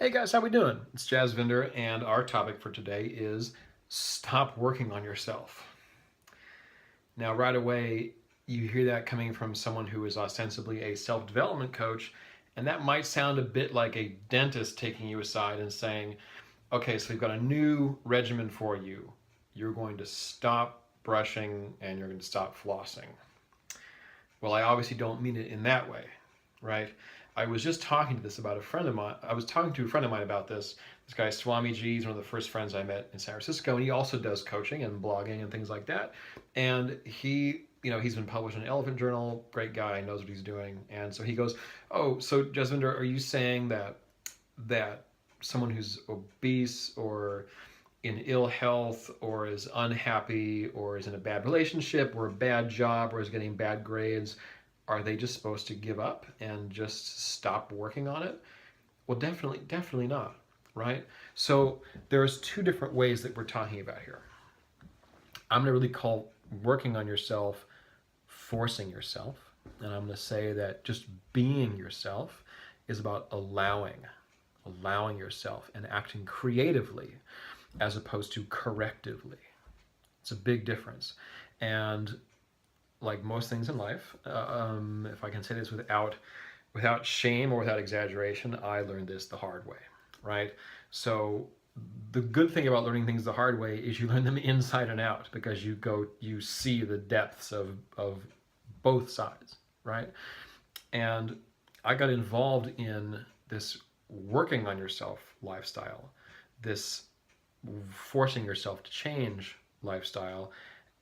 Hey guys, how we doing? It's Jasvinder, and our topic for today is stop working on yourself. Now, right away, you hear that coming from someone who is ostensibly a self-development coach, and that might sound a bit like a dentist taking you aside and saying, okay, so we've got a new regimen for you. You're going to stop brushing and you're going to stop flossing. Well, I obviously don't mean it in that way, right? I was just talking to this about a friend of mine. I was talking to a friend of mine about this. This guy, Swami G, is one of the first friends I met in San Francisco, and he also does coaching and blogging and things like that. And he's been published in Elephant Journal. Great guy, knows what he's doing. And so he goes, "Oh, so Jasvinder, are you saying that someone who's obese or in ill health or is unhappy or is in a bad relationship or a bad job or is getting bad grades, are they just supposed to give up and just stop working on it?" Well, definitely not, right? So there's two different ways that we're talking about here. I'm going to really call working on yourself forcing yourself, and I'm going to say that just being yourself is about allowing yourself and acting creatively as opposed to correctively. It's a big difference. And like most things in life, if I can say this without shame or without exaggeration, I learned this the hard way, right? So the good thing about learning things the hard way is you learn them inside and out because you see the depths of both sides, right? And I got involved in this working on yourself lifestyle, this forcing yourself to change lifestyle,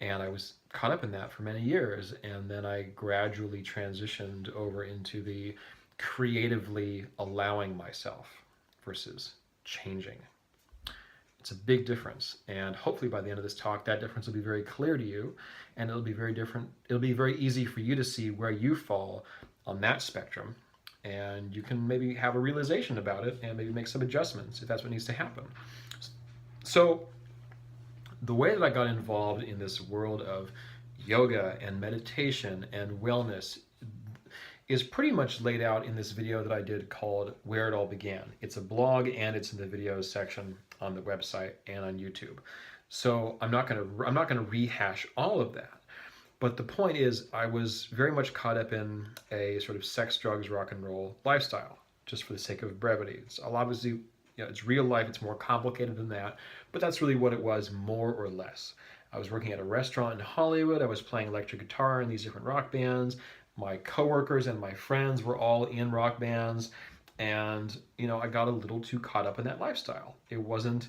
and I was caught up in that for many years, and then I gradually transitioned over into the creatively allowing myself versus changing. It's a big difference, and hopefully by the end of this talk that difference will be very clear to you, and it'll be very easy for you to see where you fall on that spectrum, and you can maybe have a realization about it and maybe make some adjustments if that's what needs to happen. So the way that I got involved in this world of yoga and meditation and wellness is pretty much laid out in this video that I did called Where It All Began. It's a blog and it's in the videos section on the website and on YouTube. So I'm not gonna rehash all of that. But the point is, I was very much caught up in a sort of sex, drugs, rock and roll lifestyle, just for the sake of brevity. It's obviously, it's real life. It's more complicated than that, but that's really what it was, more or less. I was working at a restaurant in Hollywood. I was playing electric guitar in these different rock bands. My coworkers and my friends were all in rock bands, and I got a little too caught up in that lifestyle. It wasn't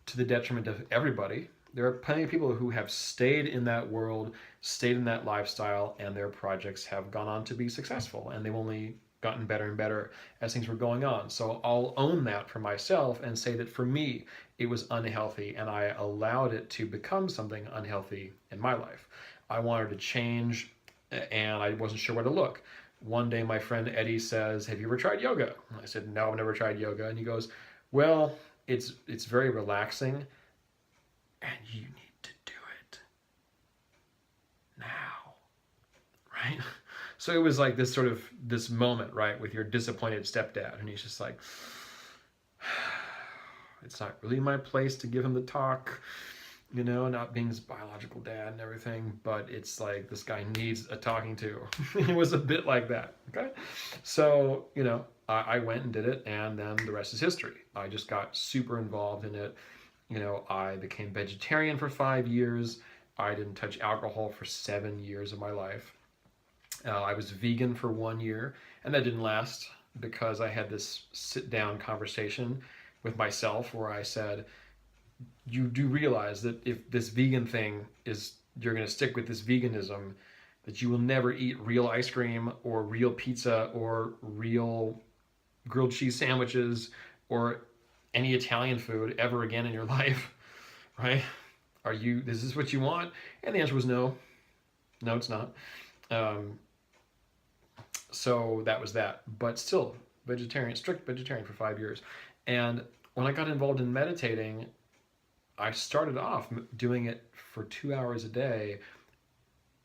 to the detriment of everybody. There are plenty of people who have stayed in that world, stayed in that lifestyle, and their projects have gone on to be successful, and they've only gotten better and better as things were going on. So I'll own that for myself and say that for me, it was unhealthy, and I allowed it to become something unhealthy in my life. I wanted to change, and I wasn't sure where to look. One day, my friend Eddie says, "Have you ever tried yoga?" And I said, "No, I've never tried yoga." And he goes, "Well, it's very relaxing, and you need to do it now," right? So it was like this moment, right, with your disappointed stepdad, and he's just like, it's not really my place to give him the talk, not being his biological dad and everything, but it's like this guy needs a talking to. It was a bit like that, okay? So, I went and did it, and then the rest is history. I just got super involved in it. I became vegetarian for 5 years. I didn't touch alcohol for 7 years of my life. I was vegan for 1 year, and that didn't last because I had this sit-down conversation with myself where I said, you do realize that if this vegan thing is, you're going to stick with this veganism, that you will never eat real ice cream or real pizza or real grilled cheese sandwiches or any Italian food ever again in your life, right? Is this what you want? And the answer was no. No, it's not. So that was that. But still, strict vegetarian for 5 years. And when I got involved in meditating, I started off doing it for 2 hours a day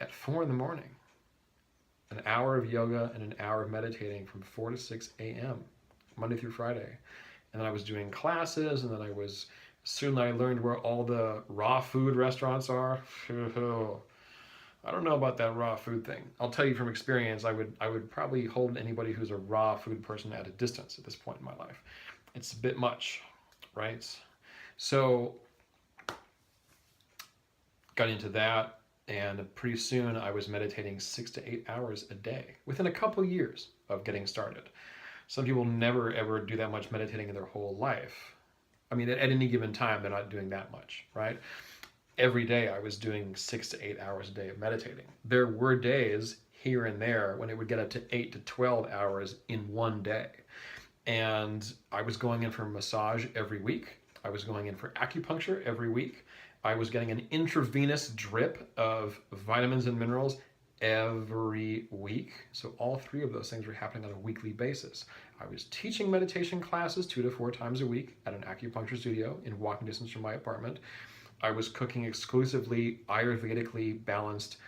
at 4 in the morning. An hour of yoga and an hour of meditating from 4 to 6 a.m., Monday through Friday. And then I was doing classes, and then soon I learned where all the raw food restaurants are. I don't know about that raw food thing. I'll tell you from experience, I would probably hold anybody who's a raw food person at a distance at this point in my life. It's a bit much, right? So got into that, and pretty soon I was meditating 6 to 8 hours a day within a couple years of getting started. Some people never ever do that much meditating in their whole life. I mean, at any given time, they're not doing that much, right? Every day I was doing 6 to 8 hours a day of meditating. There were days here and there when it would get up to 8 to 12 hours in one day. And I was going in for massage every week. I was going in for acupuncture every week. I was getting an intravenous drip of vitamins and minerals every week. So all three of those things were happening on a weekly basis. I was teaching meditation classes 2 to 4 times a week at an acupuncture studio in walking distance from my apartment. I was cooking exclusively Ayurvedically balanced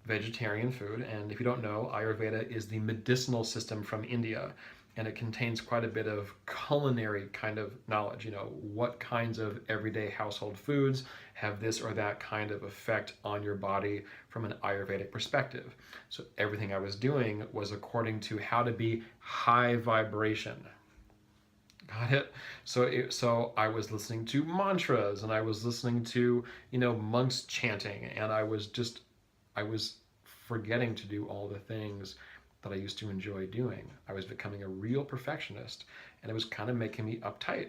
vegetarian food. And if you don't know, Ayurveda is the medicinal system from India, and it contains quite a bit of culinary kind of knowledge. What kinds of everyday household foods have this or that kind of effect on your body from an Ayurvedic perspective. So everything I was doing was according to how to be high vibration. Got it? So I was listening to mantras, and I was listening to, monks chanting, and I was forgetting to do all the things that I used to enjoy doing. I was becoming a real perfectionist, and it was kind of making me uptight.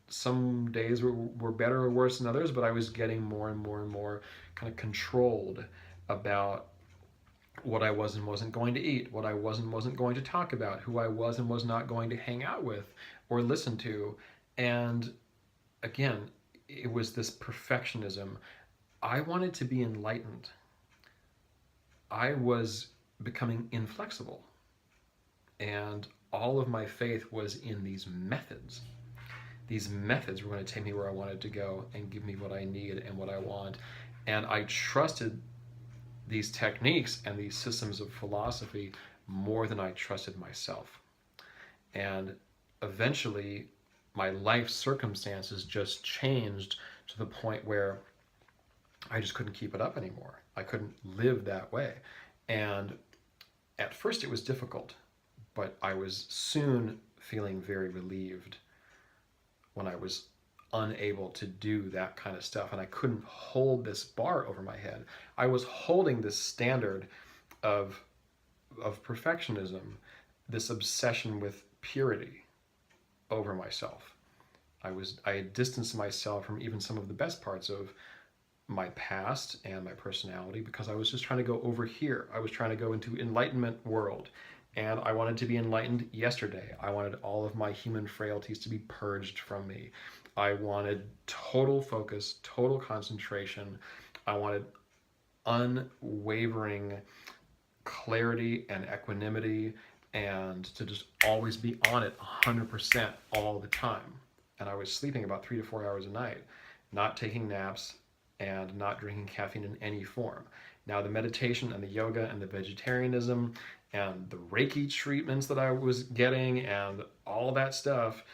Some days were better or worse than others, but I was getting more and more and more kind of controlled about what I was and wasn't going to eat, what I was and wasn't going to talk about, who I was and was not going to hang out with or listen to. And again, it was this perfectionism. I wanted to be enlightened. I was becoming inflexible. And all of my faith was in these methods. These methods were going to take me where I wanted to go and give me what I need and what I want. And I trusted these techniques and these systems of philosophy more than I trusted myself. And eventually, my life circumstances just changed to the point where I just couldn't keep it up anymore. I couldn't live that way. And at first it was difficult, but I was soon feeling very relieved when I was unable to do that kind of stuff, and I couldn't hold this bar over my head. I was holding this standard of perfectionism, this obsession with purity over myself. I had distanced myself from even some of the best parts of my past and my personality because I was just trying to go over here. I was trying to go into enlightenment world, and I wanted to be enlightened yesterday. I wanted all of my human frailties to be purged from me. I wanted total focus, total concentration. I wanted unwavering clarity and equanimity, and to just always be on it 100% all the time. And I was sleeping about 3 to 4 hours a night, not taking naps, and not drinking caffeine in any form. Now, the meditation and the yoga and the vegetarianism and the Reiki treatments that I was getting and all that stuff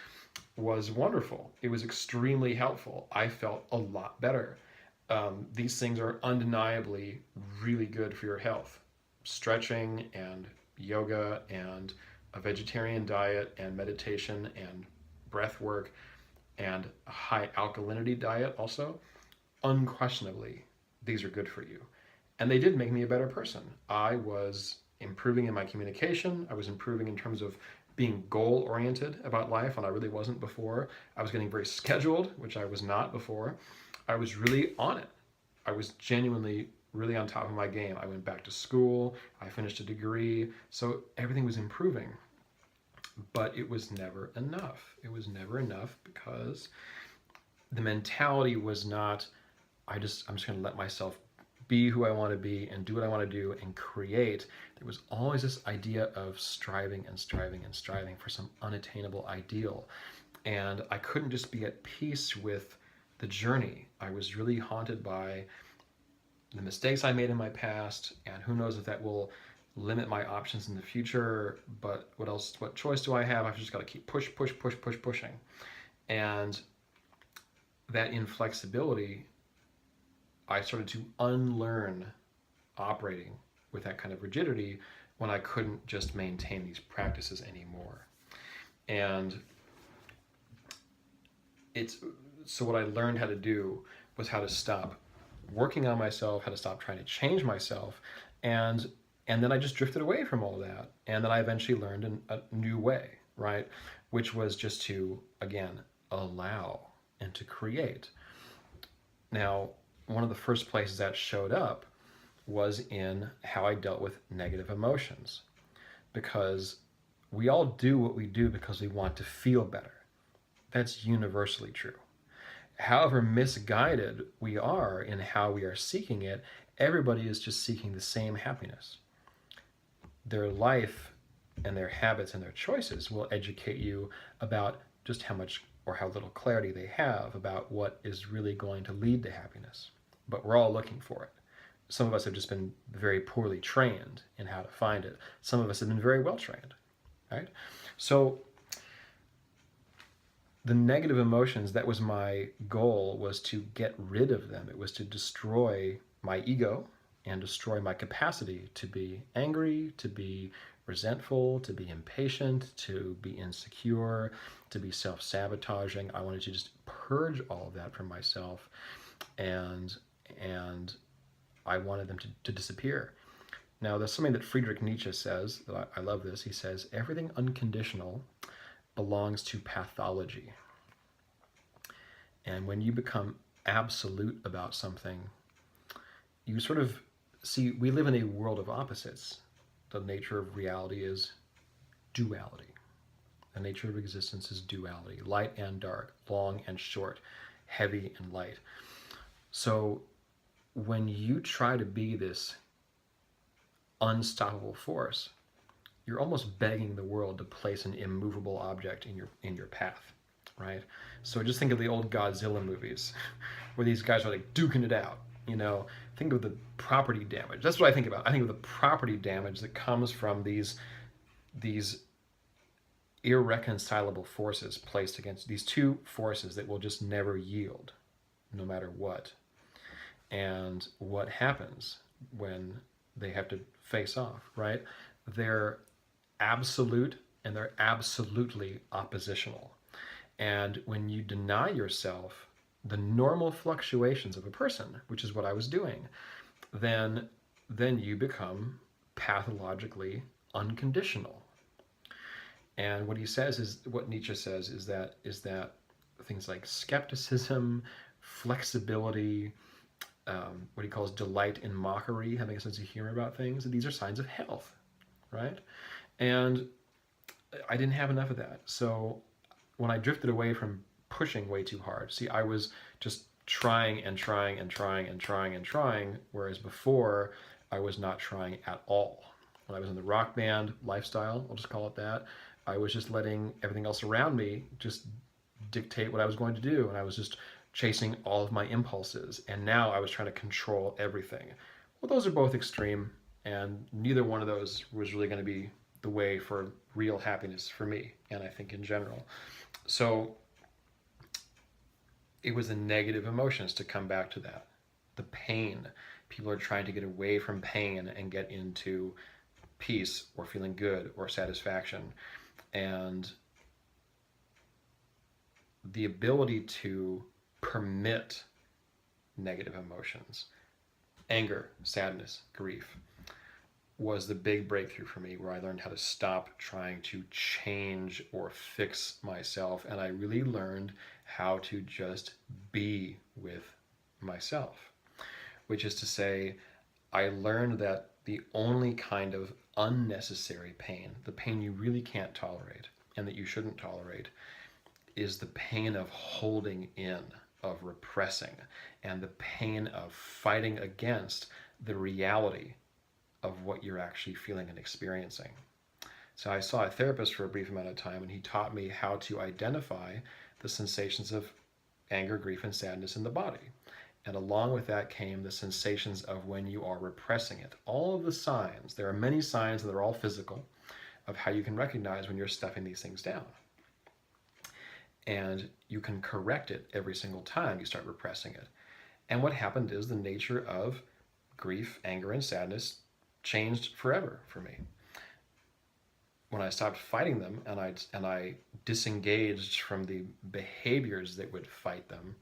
was wonderful. It was extremely helpful. I felt a lot better. These things are undeniably really good for your health. Stretching and yoga and a vegetarian diet and meditation and breath work and a high alkalinity diet also, unquestionably, these are good for you. And they did make me a better person. I was improving in my communication. I was improving in terms of being goal-oriented about life, and I really wasn't before. I was getting very scheduled, which I was not before. I was really on it. I was genuinely really on top of my game. I went back to school. I finished a degree. So everything was improving. But it was never enough. It was never enough because the mentality was not, I'm just going to let myself be who I want to be and do what I want to do and create. There was always this idea of striving and striving and striving for some unattainable ideal. And I couldn't just be at peace with the journey. I was really haunted by the mistakes I made in my past, and who knows if that will limit my options in the future, but what choice do I have? I've just got to keep pushing. And that inflexibility, I started to unlearn operating with that kind of rigidity when I couldn't just maintain these practices anymore. And so what I learned how to do was how to stop working on myself, how to stop trying to change myself, and then I just drifted away from all that. And then I eventually learned a new way, right? Which was just to, again, allow and to create. Now, one of the first places that showed up was in how I dealt with negative emotions. Because we all do what we do because we want to feel better. That's universally true. However misguided we are in how we are seeking it, everybody is just seeking the same happiness. Their life and their habits and their choices will educate you about just how much or how little clarity they have about what is really going to lead to happiness. But we're all looking for it. Some of us have just been very poorly trained in how to find it. Some of us have been very well trained, right? So the negative emotions, that was my goal, was to get rid of them. It was to destroy my ego and destroy my capacity to be angry, to be resentful, to be impatient, to be insecure, to be self-sabotaging. I wanted to just purge all of that from myself, and I wanted them to disappear. Now, there's something that Friedrich Nietzsche says, that I love this. He says, everything unconditional belongs to pathology. And when you become absolute about something, you sort of see, we live in a world of opposites. The nature of reality is duality. The nature of existence is duality, light and dark, long and short, heavy and light. So when you try to be this unstoppable force, you're almost begging the world to place an immovable object in your path, right? So just think of the old Godzilla movies, where these guys are like duking it out. Think of the property damage. That's what I think about. I think of the property damage that comes from these irreconcilable forces placed against these two forces that will just never yield, no matter what. And what happens when they have to face off, right? They're absolute and they're absolutely oppositional. And when you deny yourself the normal fluctuations of a person, which is what I was doing, then you become pathologically unconditional. And what Nietzsche says is that things like skepticism, flexibility, what he calls delight in mockery, having a sense of humor about things, these are signs of health, right? And I didn't have enough of that. So when I drifted away from pushing way too hard, see, I was just trying, whereas before I was not trying at all. When I was in the rock band lifestyle, I'll just call it that, I was just letting everything else around me just dictate what I was going to do, and I was just chasing all of my impulses, and now I was trying to control everything. Well, those are both extreme, and neither one of those was really going to be the way for real happiness for me, and I think in general. So it was the negative emotions, to come back to that. The pain. People are trying to get away from pain and get into peace or feeling good or satisfaction. And the ability to permit negative emotions, anger, sadness, grief, was the big breakthrough for me, where I learned how to stop trying to change or fix myself, and I really learned how to just be with myself. Which is to say, I learned that the only kind of unnecessary pain, the pain you really can't tolerate and that you shouldn't tolerate, is the pain of holding in, of repressing, and the pain of fighting against the reality of what you're actually feeling and experiencing. So I saw a therapist for a brief amount of time, and he taught me how to identify the sensations of anger, grief, and sadness in the body. And along with that came the sensations of when you are repressing it. All of the signs, there are many signs that are all physical, of how you can recognize when you're stuffing these things down. And you can correct it every single time you start repressing it. And what happened is the nature of grief, anger, and sadness changed forever for me. When I stopped fighting them and I disengaged from the behaviors that would fight them,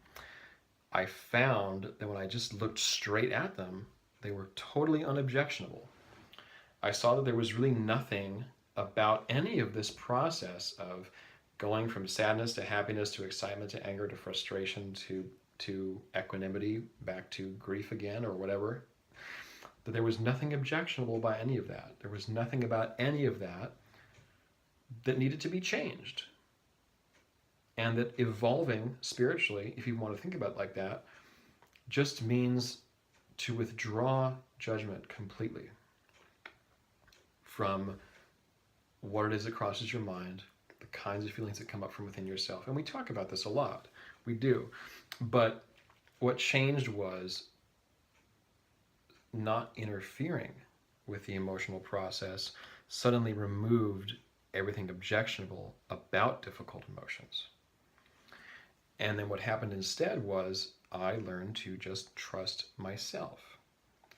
I found that when I just looked straight at them, they were totally unobjectionable. I saw that there was really nothing about any of this process of going from sadness to happiness to excitement to anger to frustration to equanimity back to grief again or whatever, that there was nothing objectionable by any of that. There was nothing about any of that that needed to be changed. And that evolving spiritually, if you want to think about it like that, just means to withdraw judgment completely from what it is that crosses your mind, the kinds of feelings that come up from within yourself. And we talk about this a lot. We do. But what changed was not interfering with the emotional process suddenly removed everything objectionable about difficult emotions. And then what happened instead was I learned to just trust myself,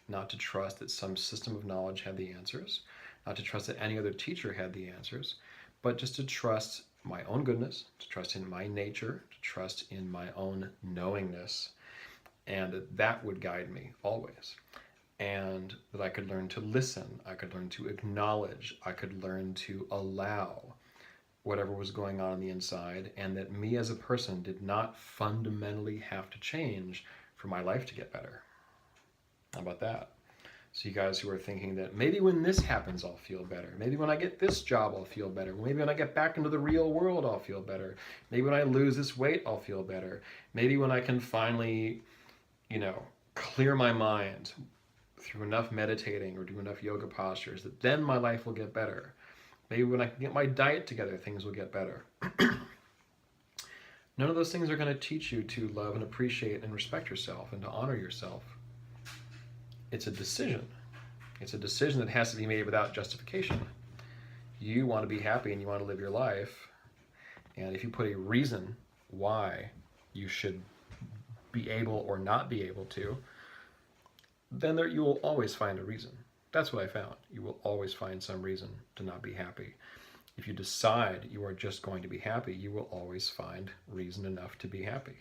not to trust that some system of knowledge had the answers, not to trust that any other teacher had the answers, but just to trust my own goodness, to trust in my nature, to trust in my own knowingness, and that would guide me always. And that I could learn to listen, I could learn to acknowledge, I could learn to allow whatever was going on the inside, and that me as a person did not fundamentally have to change for my life to get better. How about that? So you guys who are thinking that maybe when this happens, I'll feel better. Maybe when I get this job, I'll feel better. Maybe when I get back into the real world, I'll feel better. Maybe when I lose this weight, I'll feel better. Maybe when I can finally, clear my mind through enough meditating or do enough yoga postures, that then my life will get better. Maybe when I can get my diet together, things will get better. None of those things are going to teach you to love and appreciate and respect yourself and to honor yourself. It's a decision. It's a decision that has to be made without justification. You want to be happy and you want to live your life. And if you put a reason why you should be able or not be able to, then you will always find a reason. That's what I found. You will always find some reason to not be happy. If you decide you are just going to be happy, you will always find reason enough to be happy.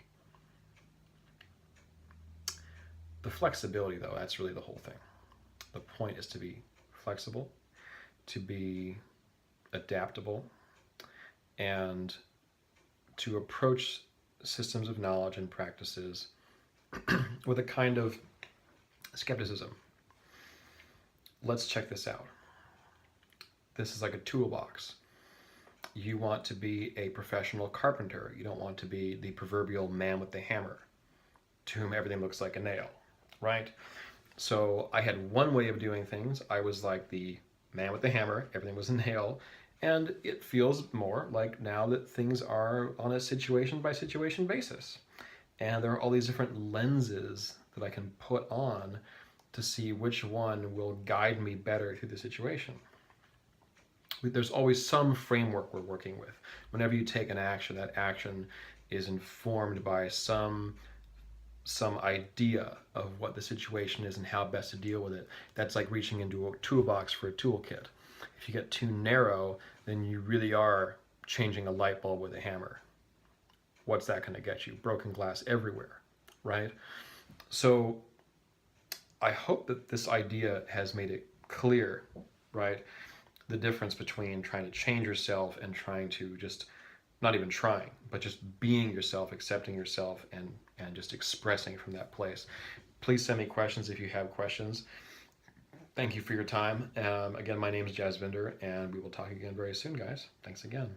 The flexibility, though, that's really the whole thing. The point is to be flexible, to be adaptable, and to approach systems of knowledge and practices with a kind of skepticism. Let's check this out. This is like a toolbox. You want to be a professional carpenter. You don't want to be the proverbial man with the hammer to whom everything looks like a nail, right? So I had one way of doing things. I was like the man with the hammer. Everything was a nail. And it feels more like now that things are on a situation by situation basis. And there are all these different lenses that I can put on to see which one will guide me better through the situation. There's always some framework we're working with. Whenever you take an action, that action is informed by some idea of what the situation is and how best to deal with it. That's like reaching into a toolbox for a toolkit. If you get too narrow, then you really are changing a light bulb with a hammer. What's that going to get you? Broken glass everywhere, right? So I hope that this idea has made it clear, right? The difference between trying to change yourself and trying to just, not even trying, but just being yourself, accepting yourself, and just expressing from that place. Please send me questions if you have questions. Thank you for your time. Again, my name is Jasvinder, and we will talk again very soon, guys. Thanks again.